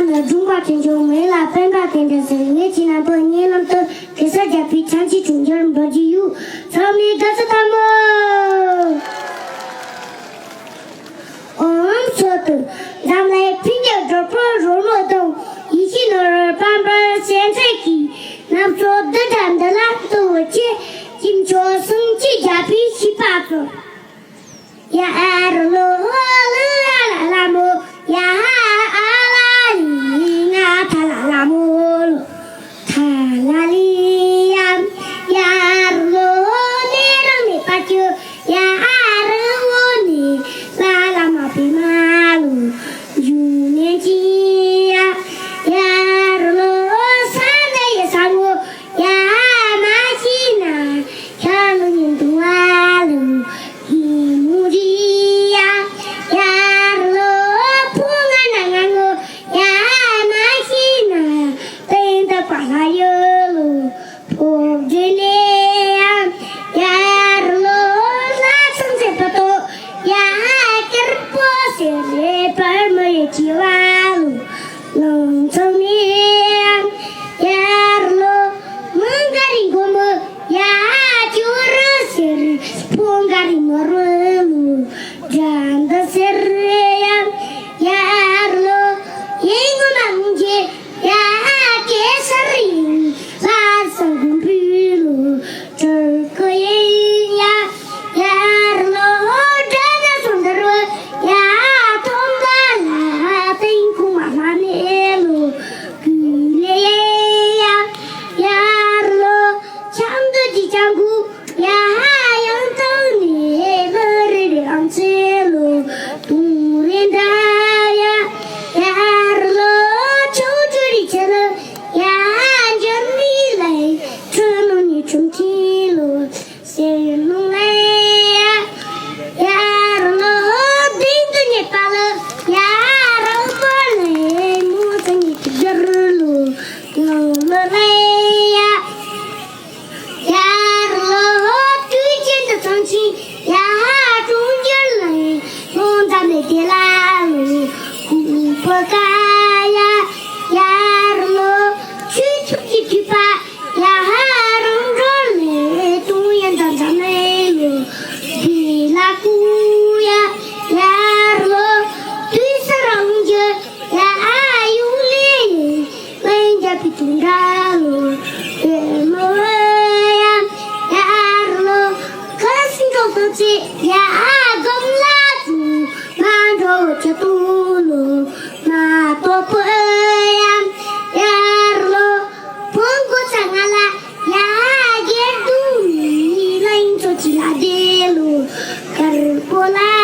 的中华全球没了本把跟着生也经常把年龄的给大家比长期中间人不就有草莓这是他们说的咱们来评价这波肉落动一起呢版本现在给那说的咱的啦都我接今朝生气加比起八个呀阿罗啦啦么呀阿拉里呀塔啦啦么塔啦里呀呀罗呢让你把酒呀阿罗呢啦啦嘛比马路有年纪呀呀罗三的也三我呀马西那看了你多啊路一目的呀呀罗不安那我呀马西那等的把他有路不觉得呀呀罗那生在不多呀给不是日本没几万路农村面呀罗蒙个人过么呀就是碰个人么路真的是呀呀罗一个梦见呀给是人拉上公皮路这个人呀呀罗真的从这路呀通的啦等空妈妈的路给了呀呀罗强的的强苦呀yang tahu ni beriang selu turin daya ya lo cucu di celu ya jami lai cunu ni cunti lo selu ya ya lo bintu ni pala ya rampa lai mutu ni tigar lo lo ya呀罗最近的长期呀中间来弄咱们的啦路不不干呀呀罗去出去去吧呀弄着来东眼长长来路比拉古呀呀罗对上人家呀有嘞人家比东家路罗呀，公拉住，马着这堵路，马多不呀，呀罗，碰过长啊啦，呀也堵你，来走起来的路，可不啦。